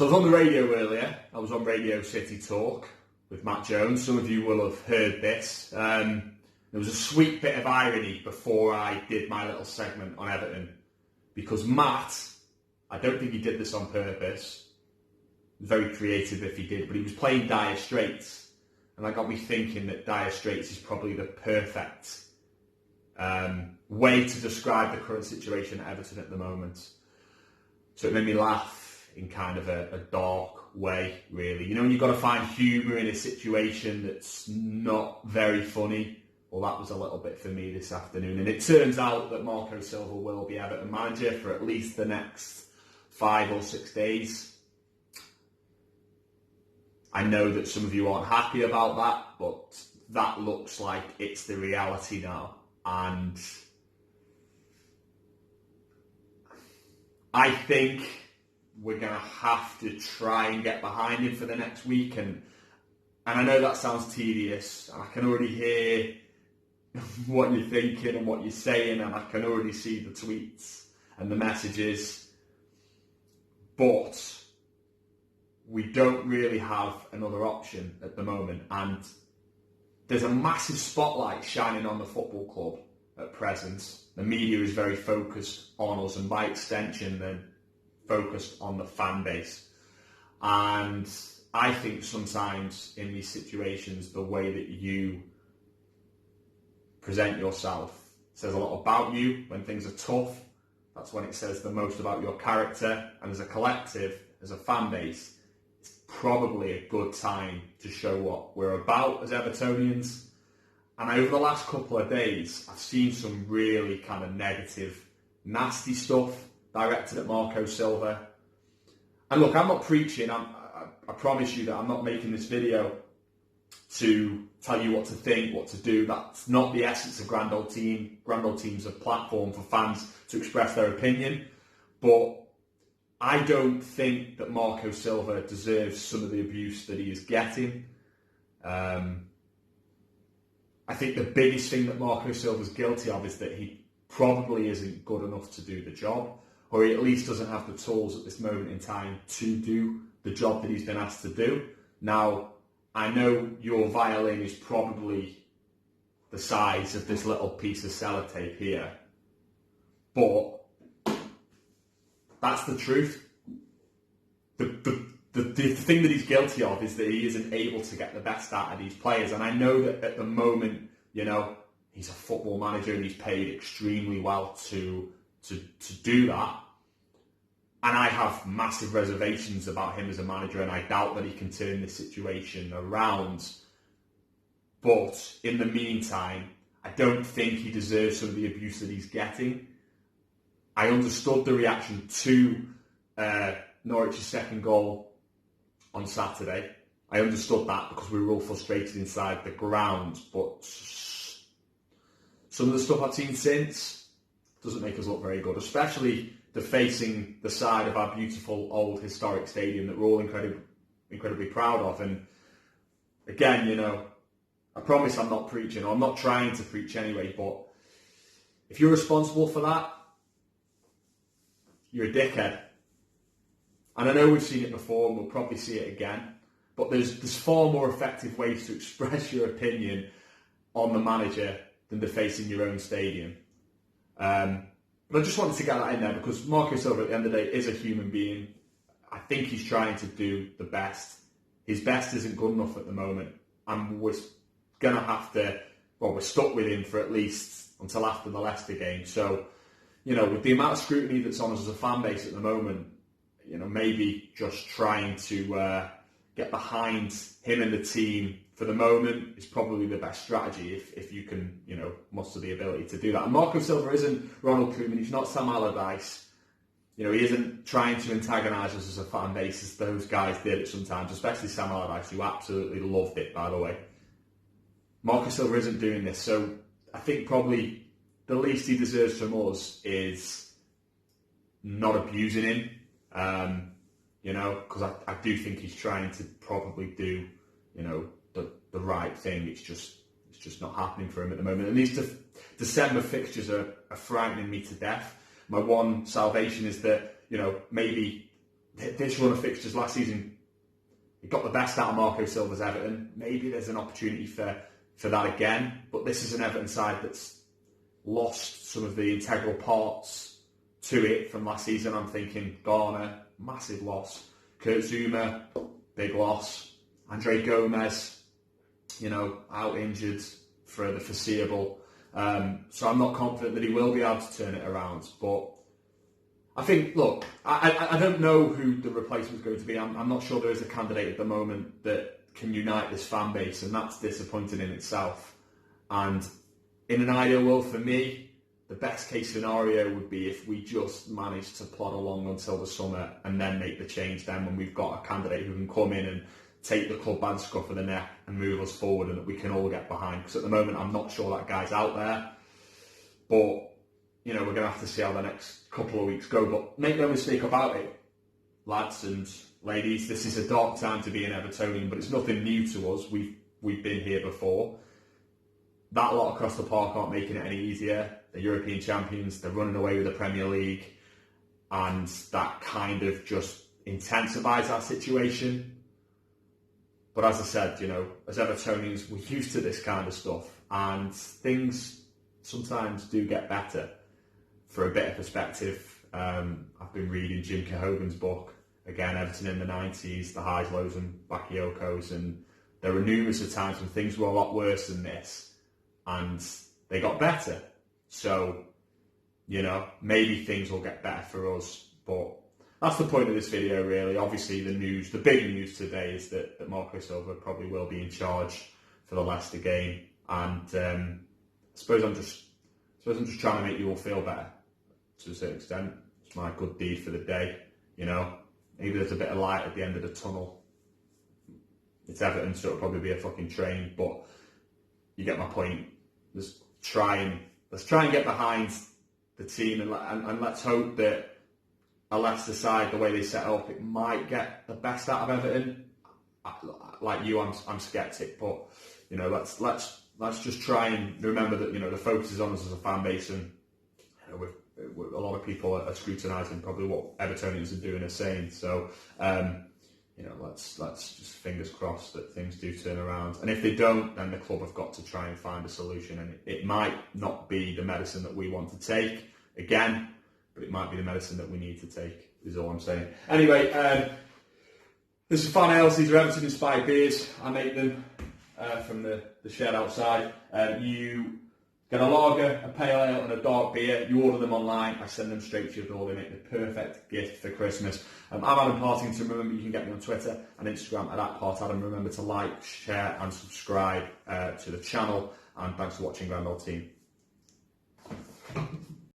So I was on the radio earlier. I was on Radio City Talk with Matt Jones. Some of you will have heard this. There was a sweet bit of irony before I did my little segment on Everton. Because Matt, I don't think he did this on purpose. Very creative if he did, but he was playing Dire Straits. And that got me thinking that Dire Straits is probably the perfect way to describe the current situation at Everton at the moment. So it made me laugh in kind of a dark way, really. You know, when you've got to find humour in a situation that's not very funny. Well, that was a little bit for me this afternoon. And it turns out that Marco Silva will be Everton manager for at least the next 5 or 6 days. I know that some of you aren't happy about that, but that looks like it's the reality now. And I think we're going to have to try and get behind him for the next week. And I know that sounds tedious, and I can already hear what you're thinking and what you're saying, and I can already see the tweets and the messages. But we don't really have another option at the moment. And there's a massive spotlight shining on the football club at present. The media is very focused on us, and by extension, then focused on the fan base. And I think sometimes in these situations, the way that you present yourself says a lot about you. When things are tough, that's when it says the most about your character. And as a collective, as a fan base, it's probably a good time to show what we're about as Evertonians. And over the last couple of days, I've seen some really kind of negative, nasty stuff directed at Marco Silva. And look, I'm not preaching. I promise you that I'm not making this video to tell you what to think, what to do. That's not the essence of GrandOldTeam. GrandOldTeam's a platform for fans to express their opinion. But I don't think that Marco Silva deserves some of the abuse that he is getting. I think the biggest thing that Marco Silva's guilty of is that he probably isn't good enough to do the job, or he at least doesn't have the tools at this moment in time to do the job that he's been asked to do. Now, I know your violin is probably the size of this little piece of sellotape here, but that's the truth. The thing that he's guilty of is that he isn't able to get the best out of these players. And I know that at the moment, you know, he's a football manager and he's paid extremely well to do that. And I have massive reservations about him as a manager, and I doubt that he can turn this situation around. But in the meantime, I don't think he deserves some of the abuse that he's getting. I understood the reaction to Norwich's second goal on Saturday. I understood that because we were all frustrated inside the ground. But some of the stuff I've seen since doesn't make us look very good, especially facing the side of our beautiful old historic stadium that we're all incredibly proud of. And again, you know, I promise I'm not preaching, or I'm not trying to preach anyway, but if you're responsible for that, you're a dickhead. And I know we've seen it before and we'll probably see it again, but there's far more effective ways to express your opinion on the manager than defacing your own stadium. But I just wanted to get that in there because Marco Silva at the end of the day is a human being. I think he's trying to do the best. His best isn't good enough at the moment. And we're going to have to, well, we're stuck with him for at least until after the Leicester game. So, you know, with the amount of scrutiny that's on us as a fan base at the moment, you know, maybe just trying to get behind him and the team for the moment is probably the best strategy if you can, you know, muster the ability to do that. And Marco Silva isn't Ronald Koeman, he's not Sam Allardyce. You know, he isn't trying to antagonise us as a fan base as those guys did it sometimes, especially Sam Allardyce, who absolutely loved it, by the way. Marco Silva isn't doing this, so I think probably the least he deserves from us is not abusing him, you know, because I do think he's trying to probably do, you know, the right thing. It's just not happening for him at the moment. And these December fixtures are frightening me to death. My one salvation is that, you know, maybe this run of fixtures last season, it got the best out of Marco Silva's Everton. Maybe there's an opportunity for that again, but this is an Everton side that's lost some of the integral parts to it from last season. I'm thinking Garner, massive loss. Kurt Zuma, big loss. Andre Gomez, out injured for the foreseeable. So I'm not confident that he will be able to turn it around. But I think, look, I don't know who the replacement's going to be. I'm not sure there is a candidate at the moment that can unite this fan base, and that's disappointing in itself. And in an ideal world for me, the best case scenario would be if we just manage to plod along until the summer and then make the change then when we've got a candidate who can come in and take the club by the scruff of the neck and move us forward and that we can all get behind. Because at the moment, I'm not sure that guy's out there. But, we're going to have to see how the next couple of weeks go. But make no mistake about it, lads and ladies, this is a dark time to be an Evertonian, but it's nothing new to us. We've been here before. That lot across the park aren't making it any easier. They're European champions, they're running away with the Premier League, and that kind of just intensifies our situation. But as I said, as Evertonians, we're used to this kind of stuff, and things sometimes do get better. For a bit of perspective, I've been reading Jim Cahogan's book, again, Everton in the 90s, the highs, lows and Bakayokos, and there were numerous of times when things were a lot worse than this, and they got better. So, maybe things will get better for us, but that's the point of this video, really. Obviously, the big news today is that Marco Silva probably will be in charge for the Leicester game, and I suppose I'm just trying to make you all feel better to a certain extent. It's my good deed for the day, Maybe there's a bit of light at the end of the tunnel. It's Everton, so it'll probably be a fucking train, but you get my point. Let's try and get behind the team, and let's hope that a Leicester side, the way they set up, it might get the best out of Everton. Like you, I'm sceptic, but let's just try and remember that the focus is on us as a fan base, and with a lot of people are scrutinising probably what Evertonians are doing and saying. So let's just fingers crossed that things do turn around. And if they don't, then the club have got to try and find a solution. And it might not be the medicine that we want to take again, but it might be the medicine that we need to take, is all I'm saying. Anyway, this is Fan Ales. These are Everton-inspired beers. I make them from the shed outside. You get a lager, a pale ale and a dark beer. You order them online. I send them straight to your door. They make the perfect gift for Christmas. I'm Adam Partington. Remember, you can get me on Twitter and Instagram at @PartAdam. Remember to like, share and subscribe to the channel. And thanks for watching GrandOldTeam.